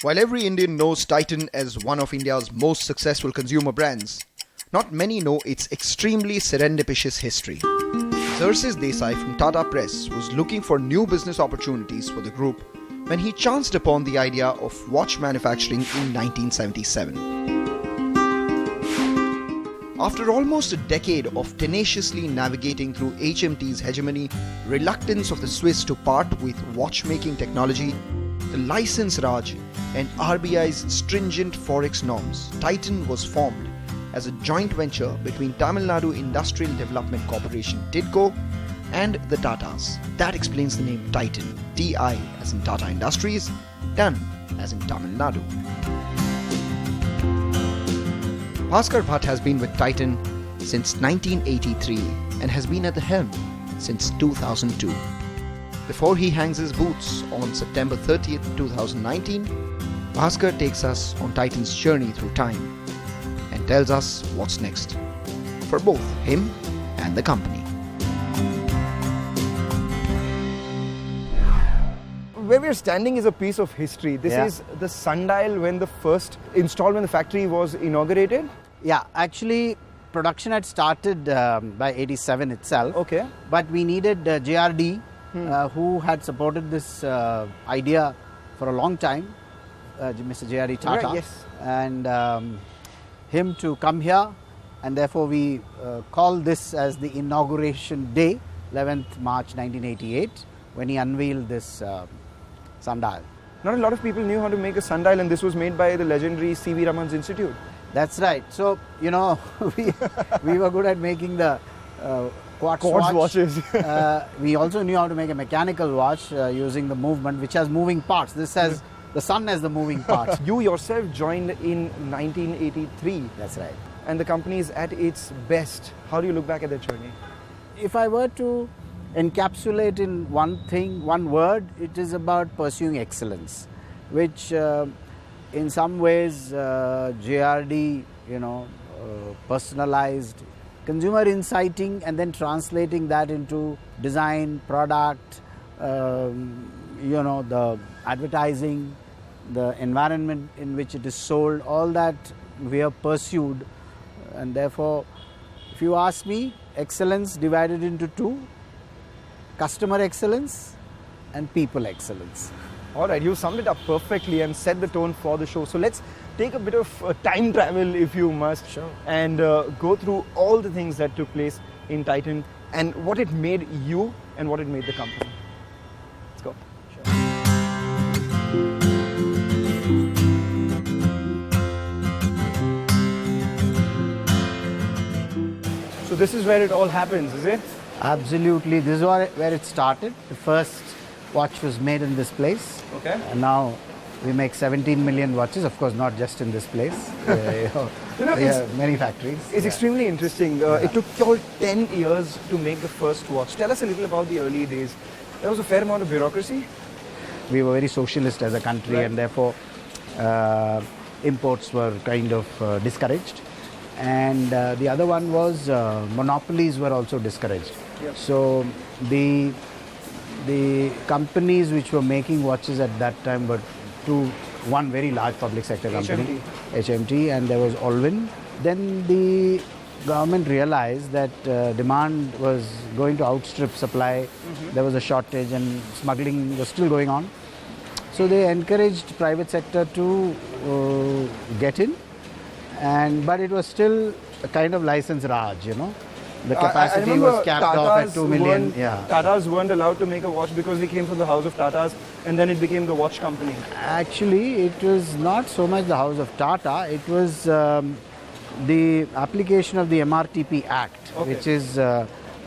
While every Indian knows Titan as one of India's most successful consumer brands, not many know its extremely serendipitous history. Xerxes Desai from Tata Press was looking for new business opportunities for the group when he chanced upon the idea of watch manufacturing in 1977. After almost a decade of tenaciously navigating through HMT's hegemony, reluctance of the Swiss to part with watchmaking technology, the license Raj, and RBI's stringent forex norms, Titan was formed as a joint venture between Tamil Nadu Industrial Development Corporation (TIDCO) and the Tatas. That explains the name Titan, TI as in Tata Industries, TAN as in Tamil Nadu. Bhaskar Bhat has been with Titan since 1983 and has been at the helm since 2002. Before he hangs his boots on September 30th, 2019, Bhaskar takes us on Titan's journey through time and tells us what's next for both him and the company. Where we're standing is a piece of history. This is the Sundial when the first installed when the factory was inaugurated. Yeah, actually production had started by 87 itself. Okay. But we needed JRD who had supported this idea for a long time, Mr. JRD Tata. Right, yes. And him to come here, and therefore we call this as the inauguration day, 11th March 1988, when he unveiled this sundial. Not a lot of people knew how to make a sundial, and this was made by the legendary C.V. Raman's Institute. That's right. So, you know, we were good at making the quartz watches. We also knew how to make a mechanical watch using the movement, which has moving parts. This has the sun as the moving parts. You yourself joined in 1983. That's right. And the company is at its best. How do you look back at that journey? If I were to encapsulate in one word, it is about pursuing excellence, which in some ways JRD, personalized, consumer inciting, and then translating that into design, product, the advertising, the environment in which it is sold, all that we have pursued. And therefore, if you ask me, excellence divided into two: customer excellence and people excellence. All right, you summed it up perfectly and set the tone for the show. So let's take a bit of time travel, if you must, and go through all the things that took place in Titan and what it made you and what it made the company. Let's go. So this is where it all happens, is it? Absolutely. This is where it started. The first watch was made in this place. Okay. And now we make 17 million watches. Of course, not just in this place. We have many factories. It's extremely interesting. It took you all 10 years to make the first watch. Tell us a little about the early days. There was a fair amount of bureaucracy. We were very socialist as a country, and therefore imports were kind of discouraged. And the other one was monopolies were also discouraged. Yep. So the companies which were making watches at that time were one very large public sector company, HMT, and there was Allwyn. Then the government realized that demand was going to outstrip supply. There was a shortage and smuggling was still going on. So they encouraged private sector to get in, but it was still a kind of license Raj, The capacity was capped off at 2 million. Tatas weren't allowed to make a watch because they came from the house of Tatas, and then it became the watch company. Actually, it was not so much the house of Tata. It was the application of the MRTP Act, which is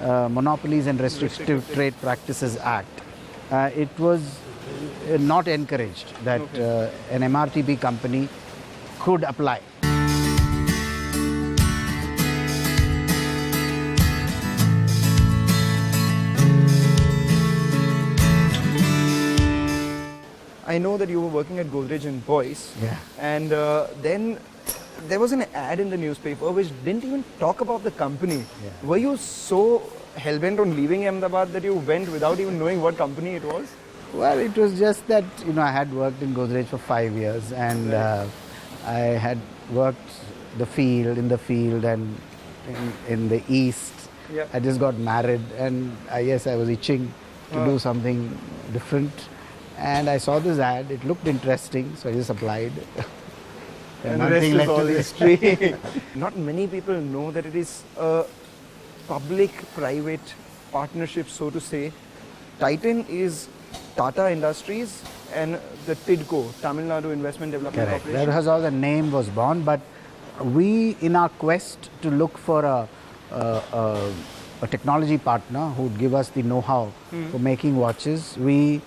Monopolies and Restrictive Trade Practices Act. It was not encouraged that an MRTP company could apply. I know that you were working at Godrej and Boyce, and then there was an ad in the newspaper which didn't even talk about the company. Were you so hell-bent on leaving Ahmedabad that you went without even knowing what company it was? Well, it was just that, I had worked in Godrej for 5 years, and I had worked in the field and in the east. Yep. I just got married, and I was itching to do something different. And I saw this ad, it looked interesting, so I just applied. And the rest is all history. Not many people know that it is a public-private partnership, so to say. Titan is Tata Industries and the TIDCO, Tamil Nadu Investment Development Correct. Corporation. That was how the name was born, but we, in our quest to look for a technology partner who would give us the know-how for making watches, the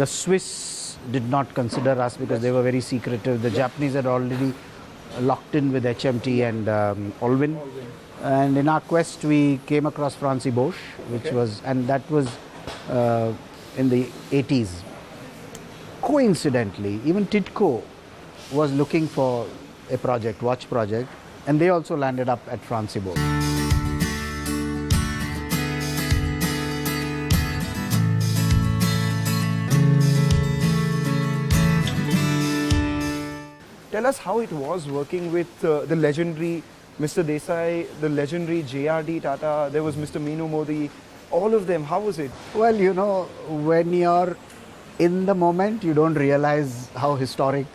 Swiss did not consider us because they were very secretive. The Japanese had already locked in with HMT and Allwyn. And in our quest, we came across Francie Bosch, that was in the 80s. Coincidentally, even TIDCO was looking for a watch project, and they also landed up at Francie Bosch. Tell us how it was working with the legendary Mr. Desai, the legendary JRD Tata, there was Mr. Meenu Modi, all of them. How was it? Well, when you're in the moment, you don't realize how historic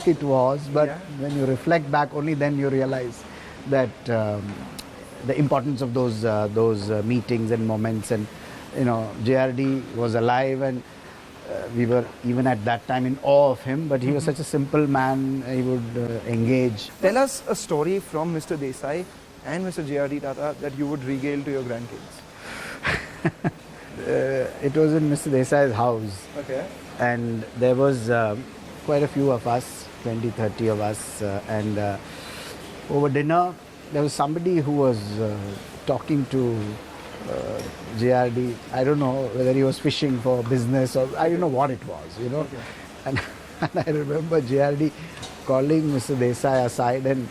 it was. But when you reflect back, only then you realize that the importance of those meetings and moments. And JRD was alive, and we were even at that time in awe of him. But he was such a simple man. He would engage. Tell us a story from Mr. Desai and Mr. JRD Tata that you would regale to your grandkids. It was in Mr. Desai's house. Okay. And there was quite a few of us, 20, 30 of us. And over dinner, there was somebody who was talking to JRD. I don't know whether he was fishing for business or I don't know what it was, Okay. And I remember JRD calling Mr. Desai aside and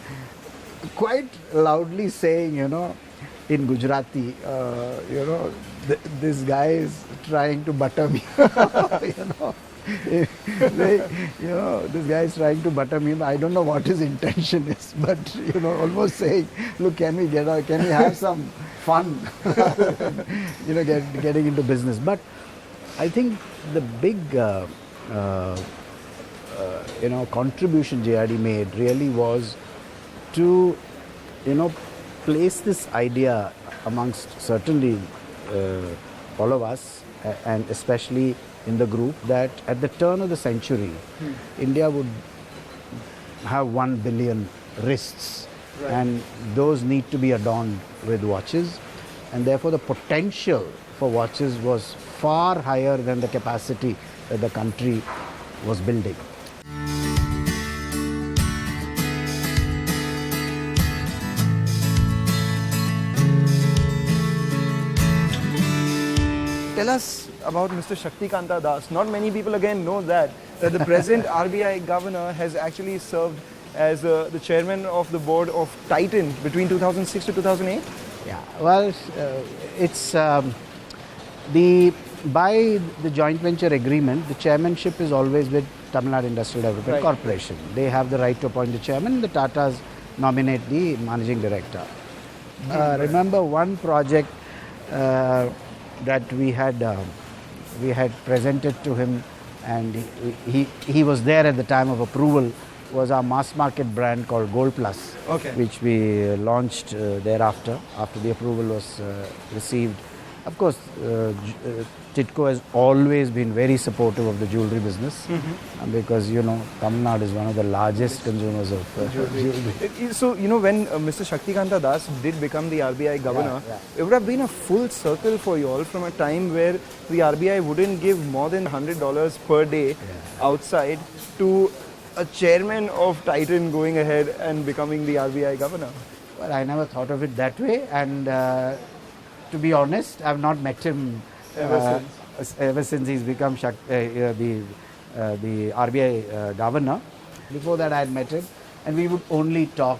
quite loudly saying, in Gujarati, this guy is trying to butter me. This guy is trying to butter me. I don't know what his intention is, but almost saying, look, can we have some fun, getting into business. But I think the big, contribution JRD made really was to, place this idea amongst certainly all of us, and especially in the group, that at the turn of the century, India would have 1 billion wrists, and those need to be adorned with watches, and therefore the potential for watches was far higher than the capacity that the country was building. Tell us about Mr. Shaktikanta Das. Not many people again know that the present RBI governor has actually served as the chairman of the board of Titan between 2006 to 2008. Yeah, well, it's by the joint venture agreement, the chairmanship is always with Tamil Nadu Industrial Development Corporation. They have the right to appoint the chairman. The Tatas nominate the managing director. Remember one project that we had presented to him, and he was there at the time of approval, was our mass market brand called Gold Plus, which we launched thereafter, after the approval was received. Of course, TIDCO has always been very supportive of the jewellery business, because, Tamil Nadu is one of the largest consumers of jewellery. So, when Mr. Shaktikanta Das did become the RBI governor, it would have been a full circle for you all, from a time where the RBI wouldn't give more than $100 per day outside to a chairman of Titan going ahead and becoming the RBI governor. Well, I never thought of it that way, and to be honest, I've not met him ever since he's become the RBI governor. Before that, I had met him, and we would only talk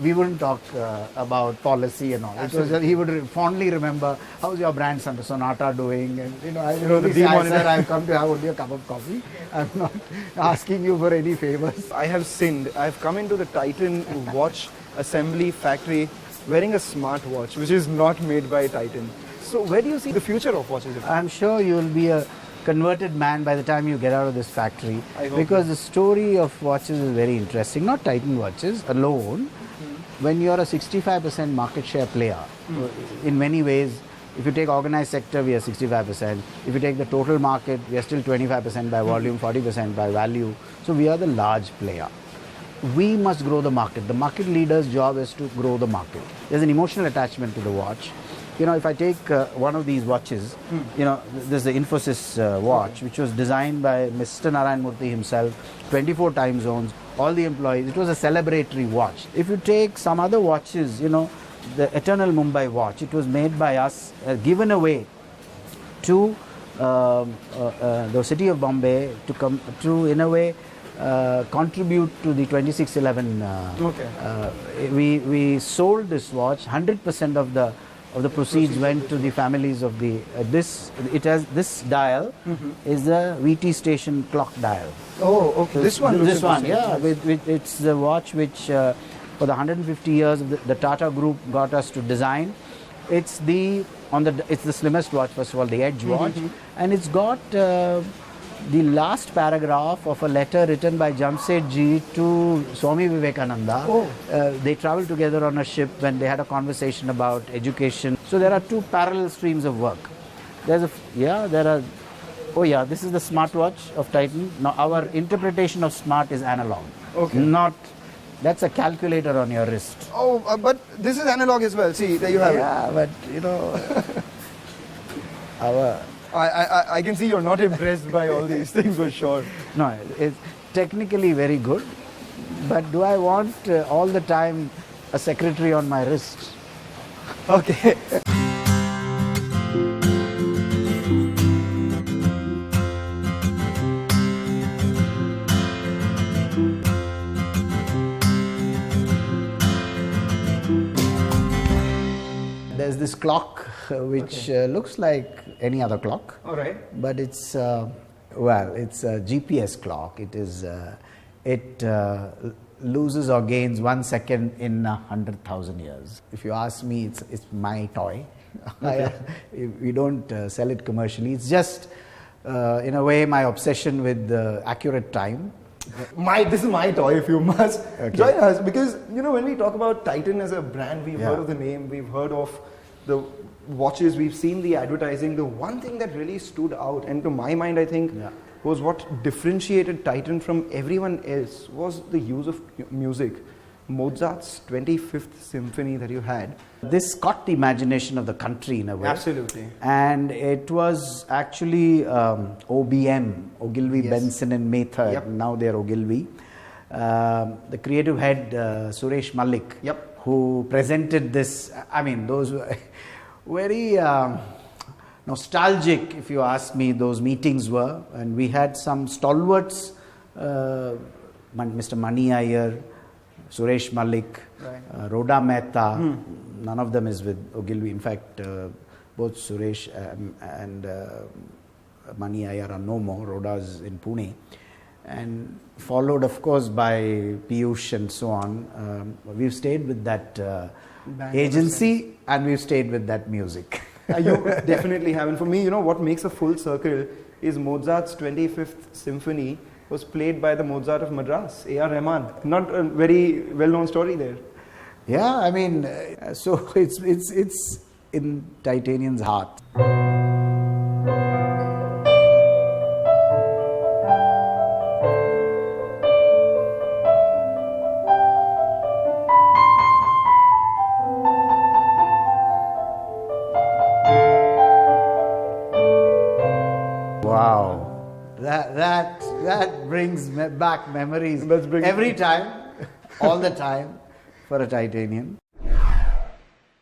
we wouldn't talk about policy and all. It was he would fondly remember, how's your brand Sonata doing? And sir, I've come to have only a cup of coffee. I'm not asking you for any favors. I have sinned. I've come into the Titan watch assembly factory wearing a smartwatch, which is not made by Titan. So where do you see the future of watches? I'm sure you will be a converted man by the time you get out of this factory, because the story of watches is very interesting. Not Titan watches alone. When you're a 65% market share player, in many ways, if you take organized sector, we are 65%. If you take the total market, we are still 25% by volume, 40% by value. So we are the large player. We must grow the market. The market leader's job is to grow the market. There's an emotional attachment to the watch. If I take one of these watches, there's the Infosys watch, which was designed by Mr. Narayan Murthy himself, 24 time zones, all the employees. It was a celebratory watch. If you take some other watches, the Eternal Mumbai watch, it was made by us, given away to the city of Bombay to come to, in a way, contribute to the 2611. We sold this watch. 100% of the proceeds went to the families of the this dial is the VT station clock dial. Oh, okay. This one, yeah. It's the watch which for the 150 years of the Tata Group got us to design. It's the slimmest watch, first of all, the Edge watch, and it's got the last paragraph of a letter written by Jamsetji to Swami Vivekananda. They traveled together on a ship when they had a conversation about education. So there are two parallel streams of work. This is the smartwatch of Titan. Now our interpretation of smart is analog. That's a calculator on your wrist. But this is analog as well. See, there you have it. Yeah, but I can see you're not impressed by all these things for sure. No, it's technically very good, but do I want all the time a secretary on my wrist? Okay. There's this clock which looks like any other clock. All right. But it's it's a GPS clock. It loses or gains 1 second in 100,000 years. If you ask me, it's my toy. Okay. We don't sell it commercially. It's just in a way my obsession with accurate time. This is my toy, if you must. Okay. Join us, because when we talk about Titan as a brand, we've heard of the name, we've heard of the watches, we've seen the advertising. The one thing that really stood out, and to my mind I think, was what differentiated Titan from everyone else, was the use of music. Mozart's 25th symphony that you had. This caught the imagination of the country in a way. Absolutely. And it was actually OBM, Ogilvy, Benson and Mather. Yep. Now they're Ogilvy. The creative head, Suresh Malik, who presented this. I mean, those were very nostalgic, if you ask me, those meetings were. And we had some stalwarts, Mr. Mani Iyer, Suresh Malik, Rhoda Mehta. None of them is with Ogilvy. In fact, both Suresh and Mani Iyer are no more. Rhoda is in Pune. And followed, of course, by Piyush and so on. We've stayed with that agency and we've stayed with that music. You definitely have. And for me, what makes a full circle is Mozart's 25th symphony was played by the Mozart of Madras, A.R. Rahman. Not a very well-known story there. Yeah, I mean, so it's in Titanian's heart. Wow, that brings back memories every time, all the time, for a Titanian.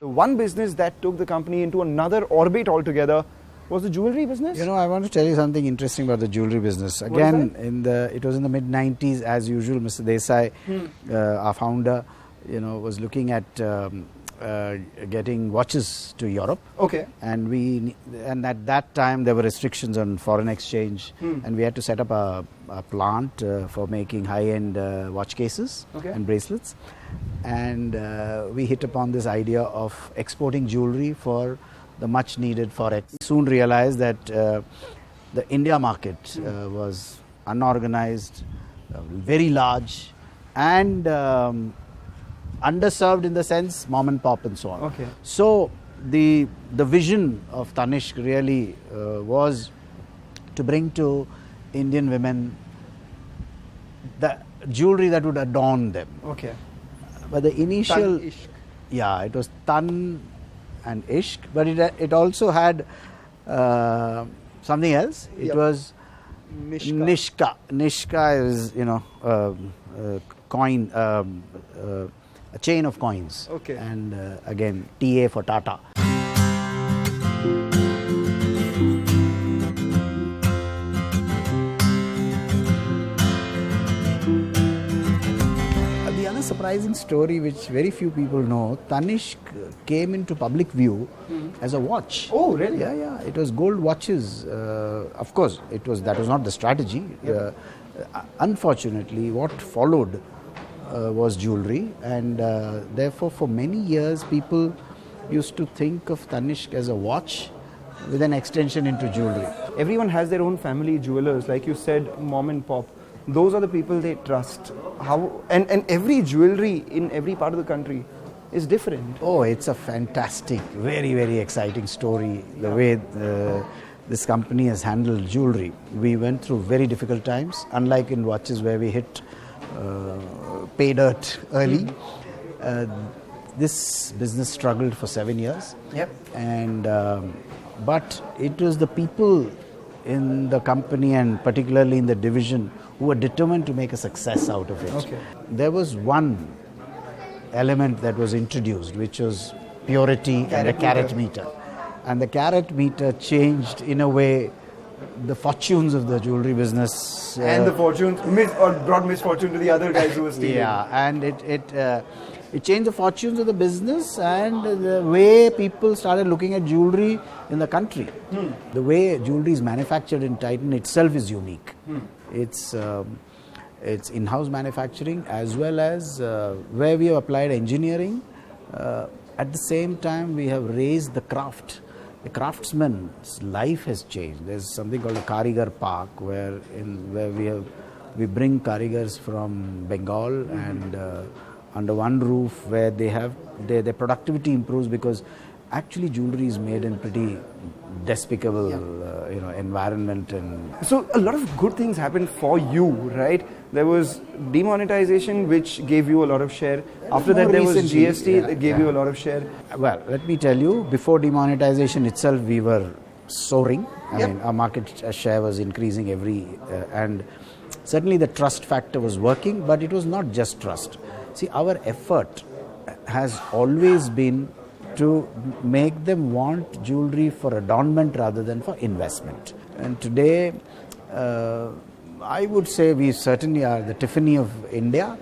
The one business that took the company into another orbit altogether was the jewelry business. I want to tell you something interesting about the jewelry business. Again, it was in the mid-90s, as usual. Mr. Desai, our founder, was looking at getting watches to Europe. Okay. And at that time there were restrictions on foreign exchange, and we had to set up a plant for making high-end watch cases and bracelets. And we hit upon this idea of exporting jewelry for the much needed forex. Soon realized that the India market was unorganized, very large, and underserved in the sense mom and pop and so on. Okay. So the vision of Tanishq really was to bring to Indian women the jewelry that would adorn them. Okay. But the initial, Tan-ishq. yeah, it was Tan and Ishq, but it also had something else. It was Nishka. Nishka is coin, a chain of coins. Okay. And again, TA for Tata. The other surprising story, which very few people know, Tanishq came into public view as a watch. Oh, really? Yeah. It was gold watches. Of course, that was not the strategy. Unfortunately, what followed was jewelry, and therefore for many years people used to think of Tanishq as a watch with an extension into jewelry. Everyone has their own family jewelers, like you said, mom and pop. Those are the people they trust. And every jewelry in every part of the country is different. Oh, it's a fantastic, very, very exciting story, the way this company has handled jewelry. We went through very difficult times, unlike in watches where we hit pay dirt early. This business struggled for 7 years. Yep. And but it was the people in the company and particularly in the division who were determined to make a success out of it. Okay. There was one element that was introduced, which was purity and the carat meter. And the carat meter changed in a way the fortunes of the jewelry business. And the fortunes, brought misfortune to the other guys who were stealing. Yeah, and it changed the fortunes of the business and the way people started looking at jewelry in the country. The way jewelry is manufactured in Titan itself is unique. It's in-house manufacturing as well as where we have applied engineering. At the same time, we have raised the craft. The craftsman's life has changed. There's something called a Karigar Park where we bring Karigars from Bengal and under one roof where their productivity improves because actually jewelry is made in pretty despicable environment. And so a lot of good things happened for you, right? There was demonetization, which gave you a lot of share. After that, there was GST that gave you a lot of share. Well, let me tell you, before demonetization itself, we were soaring. I mean, our market share was increasing and certainly the trust factor was working, but it was not just trust. See, our effort has always been to make them want jewelry for adornment rather than for investment. And today, I would say we certainly are the Tiffany of India.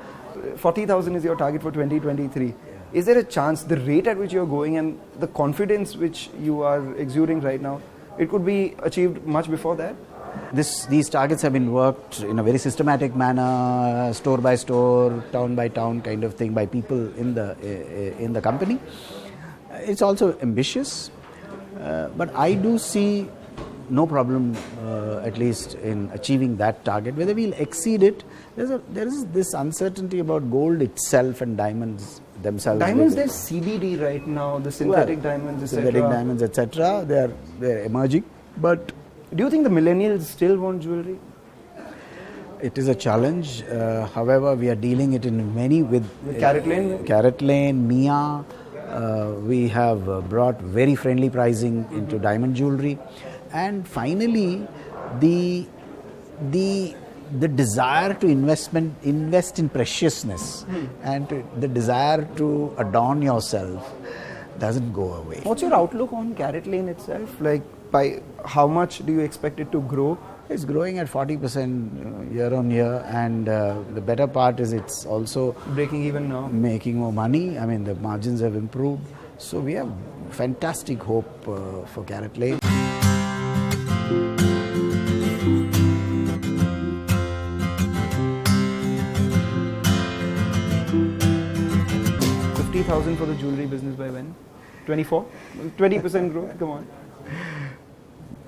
40,000 is your target for 2023. Is there a chance, the rate at which you're going and the confidence which you are exuding right now, it could be achieved much before that? These targets have been worked in a very systematic manner, store by store, town by town kind of thing by people in the company. It's also ambitious, but I do see no problem, at least in achieving that target. Whether we'll exceed it, there is this uncertainty about gold itself and diamonds themselves. Diamonds, there's CBD right now, the synthetic diamonds, etc. Synthetic diamonds, etc. They're emerging, but do you think the millennials still want jewelry? It is a challenge. However, we are dealing it in many with Carrot Lane, Mia. We have brought very friendly pricing into diamond jewelry, and finally, the desire to invest in preciousness and the desire to adorn yourself doesn't go away. What's your outlook on Carrot Lane itself? Like, by how much do you expect it to grow It's growing at 40% year on year, and the better part is it's also breaking even now, making more money. I mean, the margins have improved, so we have fantastic hope for Carrot Lane. 50,000 for the jewelry business by when? 24? 20% growth, come on.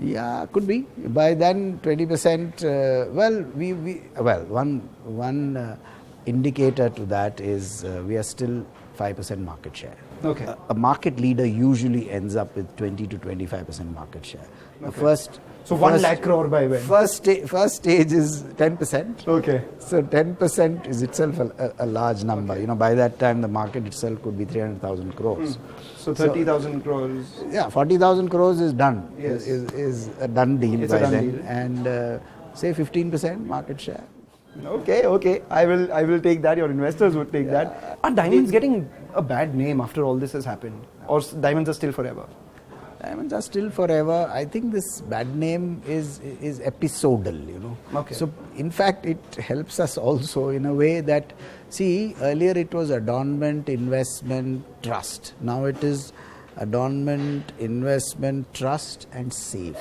Yeah, could be. By then, 20%. One indicator to that is we are still 5% market share. Okay. A market leader usually ends up with 20 to 25% market share. Okay. So 1 lakh crore by when? First stage is 10%. Okay. So 10% is itself a large number. Okay. You know, by that time the market itself could be 300,000 crores. So 30,000 crores. Yeah, 40,000 crores is done. Yes. Is a done deal It's by a done then. deal. And say 15% market share. Okay. I will take that. Your investors would take that. Are diamonds getting a bad name after all this has happened? Or diamonds are still forever? Diamonds are still forever. I think this bad name is episodal, you know. Okay. So, in fact, it helps us also in a way that, see, earlier it was adornment, investment, trust. Now it is adornment, investment, trust and safe.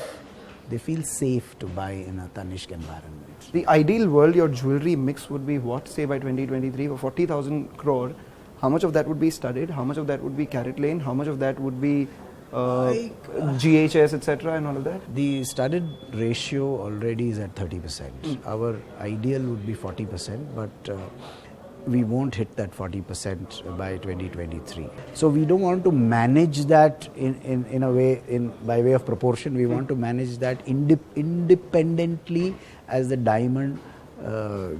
They feel safe to buy in a Tanishq environment. The ideal world, your jewelry mix would be what, say by 2023, for 40,000 crore, how much of that would be studded, how much of that would be Carrot Lane, how much of that would be GHS, etc. and all of that? The studded ratio already is at 30%. Our ideal would be 40%, but we won't hit that 40% by 2023. So we don't want to manage that in a way, by way of proportion. We want to manage that independently as the diamond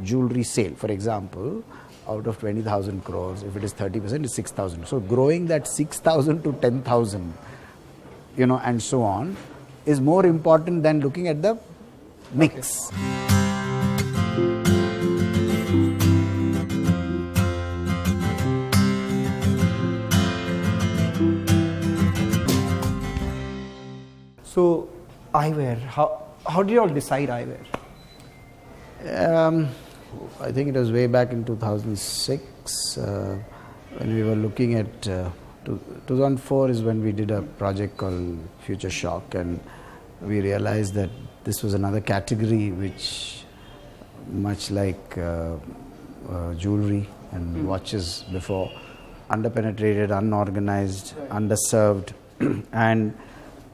jewelry sale. For example, out of 20,000 crores, if it is 30%, it's 6,000. So growing that 6,000 to 10,000, you know, and so on, is more important than looking at the mix. Okay. So, Eyewear, how did you all decide Eyewear? I think it was way back in 2006 when we were looking at 2004 is when we did a project called Future Shock, and we realized that this was another category which, much like jewelry and watches before, underpenetrated, unorganized, underserved and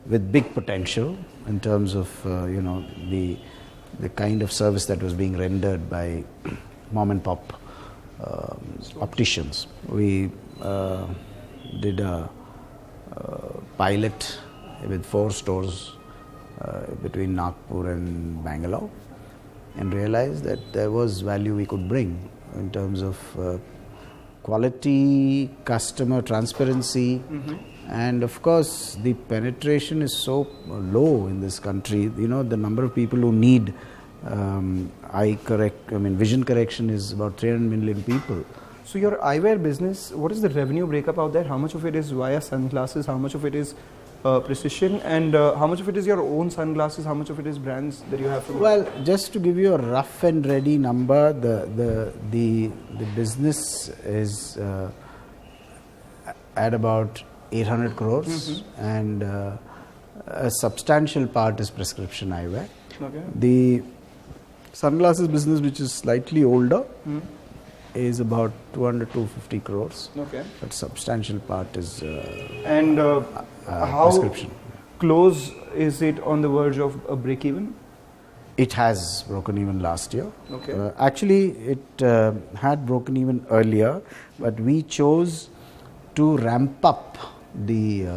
with big potential in terms of the kind of service that was being rendered by mom and pop opticians. We did a pilot with 4 stores between Nagpur and Bangalore, and realized that there was value we could bring in terms of quality, customer transparency, and of course the penetration is so low in this country. You know, the number of people who need vision correction is about 300 million people. So your eyewear business, what is the revenue breakup out there? How much of it is via sunglasses? How much of it is precision? And how much of it is your own sunglasses? How much of it is brands that you have? Well, just to give you a rough and ready number, the business is at about 800 crores, and a substantial part is prescription eyewear. Okay. The sunglasses business, which is slightly older, is about 200 to 250 crores. Okay. But substantial part is how prescription. Close is it on the verge of a break even? It has broken even last year. Okay. Actually, it had broken even earlier, but we chose to ramp up the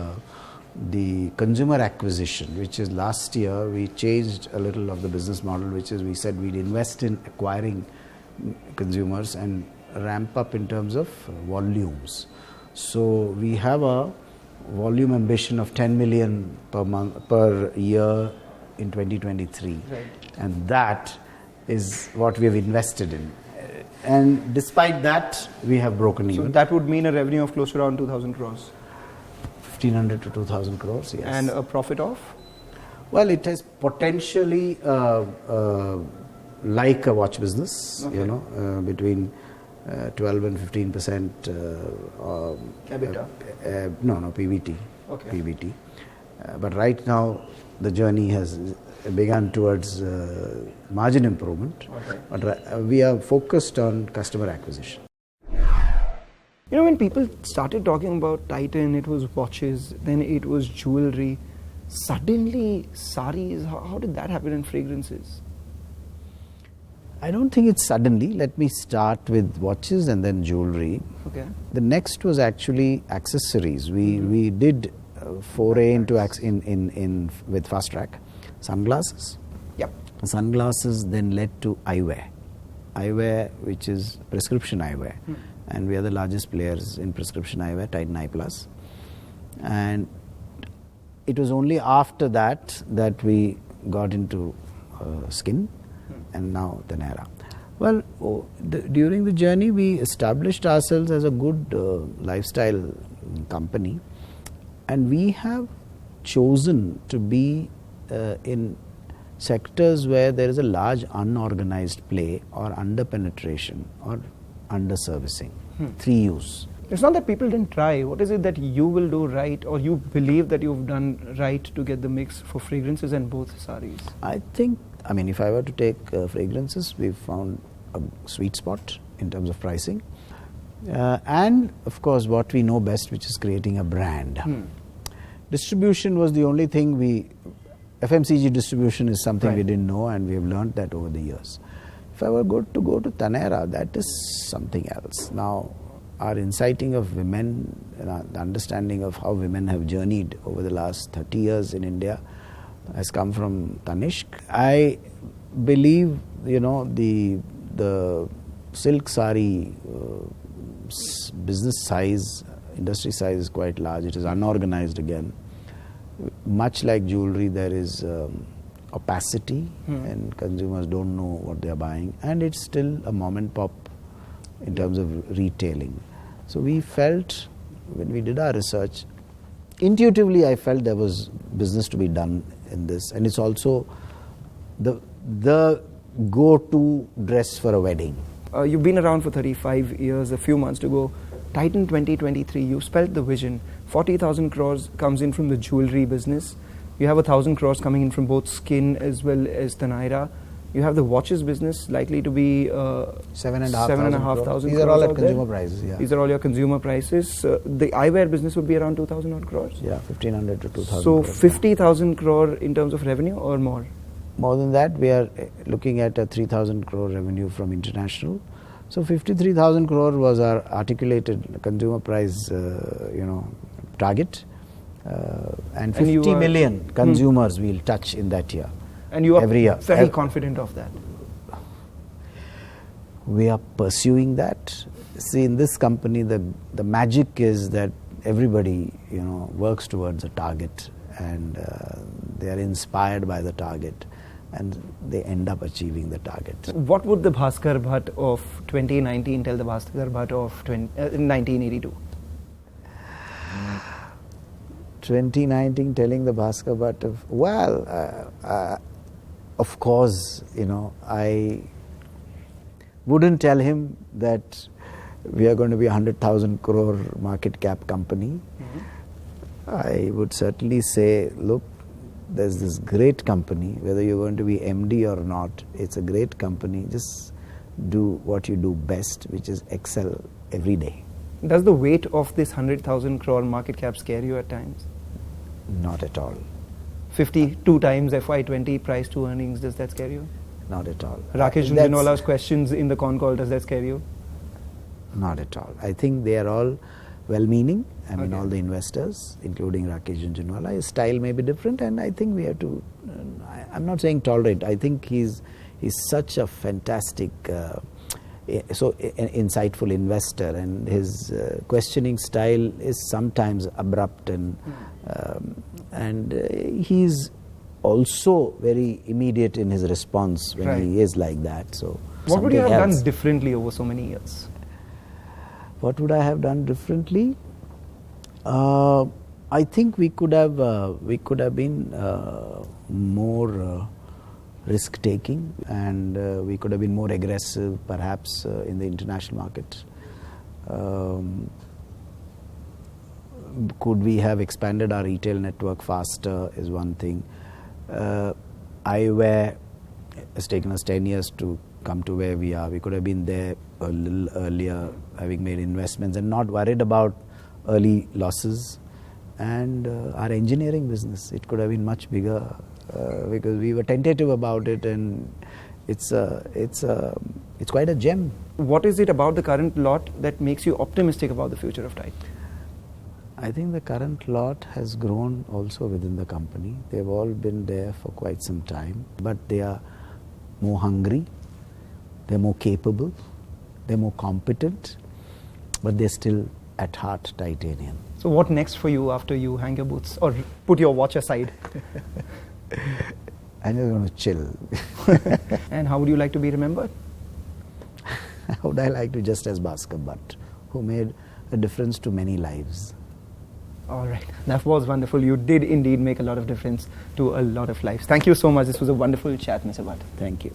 consumer acquisition, which is last year we changed a little of the business model, which is we said we'd invest in acquiring consumers and ramp up in terms of volumes. So we have a volume ambition of 10 million per year in 2023, right. And that is what we have invested in. And despite that, we have broken even. So that would mean a revenue of close to around 2,000 crores. 1,500 to 2,000 crores, yes. And a profit of? Well, it is potentially like a watch business, between 12 and 15% EBITDA? No, PBT. Okay. PBT. But right now, the journey has begun towards margin improvement. Okay. But we are focused on customer acquisition. When people started talking about Titan, it was watches, then it was jewelry. Suddenly, saris, how did that happen in fragrances? I don't think it's suddenly. Let me start with watches and then jewelry. Okay. The next was actually accessories. We did foray into with Fast Track. Sunglasses. Yep. Sunglasses then led to eyewear. Eyewear, which is prescription eyewear. And we are the largest players in prescription eyewear, Titan Eye Plus. And it was only after that we got into skin and now Taneira. Well, during the journey, we established ourselves as a good lifestyle company, and we have chosen to be in sectors where there is a large unorganized play or under-penetration or under-servicing. 3 U's. It's not that people didn't try. What is it that you will do right, or you believe that you've done right to get the mix for fragrances and both saris? I think, if I were to take fragrances, we've found a sweet spot in terms of pricing. And, of course, what we know best, which is creating a brand. Distribution was the only thing FMCG distribution is something we didn't know, and we have learned that over the years. If I were to go to Taneira, that is something else. Now, our inciting of women, the understanding of how women have journeyed over the last 30 years in India has come from Tanishq. I believe, the silk sari business size, industry size is quite large. It is unorganized again. Much like jewelry, there is opacity and consumers don't know what they are buying, and it's still a mom and pop in terms of retailing. So we felt, when we did our research, intuitively I felt there was business to be done in this, and it's also the go-to dress for a wedding. You've been around for 35 years, a few months to go. Titan 2023, you spelled the vision. 40,000 crores comes in from the jewelry business. You have 1,000 crores coming in from both skin as well as Taneira. You have the watches business likely to be 7,500. These are all at consumer prices. Yeah. These are all your consumer prices. The eyewear business would be around 2,000 odd crores. Yeah, 1,500 to 2,000. So 50,000 crore in terms of revenue or more? More than that, we are looking at a 3,000 crore revenue from international. So 53,000 crore was our articulated consumer price, target, and 50 million consumers we'll touch in that year. And you are every year. very confident of that? We are pursuing that. See, in this company, the magic is that everybody, works towards a target, and they are inspired by the target, and they end up achieving the target. What would the Bhaskar Bhat of 2019 tell the Bhaskar Bhat of 1982? 2019 telling the Bhaskar Bhat of course, I wouldn't tell him that we are going to be a 100,000 crore market cap company. I would certainly say, look, there's this great company, whether you're going to be MD or not, it's a great company. Just do what you do best, which is excel every day. Does the weight of this 100,000 crore market cap scare you at times? Not at all. 52 times FY20 price to earnings, does that scare you? Not at all. Rakesh Jhunjhunwala's questions in the con call, does that scare you? Not at all. I think they are all well-meaning. All the investors, including Rakesh Jhunjhunwala. His style may be different, and I think we have to, I'm not saying tolerate, I think he's such a fantastic, insightful investor, and his questioning style is sometimes abrupt, and he's also very immediate in his response when he is like that. So what would you have done differently over so many years? What would I have done differently? I think we could have been more risk taking, and we could have been more aggressive, perhaps in the international market. Could we have expanded our retail network faster is one thing. Eyewear has taken us 10 years to come to where we are. We could have been there a little earlier, having made investments and not worried about early losses. And our engineering business, it could have been much bigger because we were tentative about it, and it's quite a gem. What is it about the current lot that makes you optimistic about the future of Titan? I think the current lot has grown also within the company. They've all been there for quite some time, but they are more hungry, they're more capable, they're more competent, but they're still at heart titanium. So what next for you after you hang your boots or put your watch aside? I'm just going to chill. And how would you like to be remembered? How would I like to, just as Bhaskar Bhat, who made a difference to many lives. All right. That was wonderful. You did indeed make a lot of difference to a lot of lives. Thank you so much. This was a wonderful chat, Mr. Bhat. Thank you.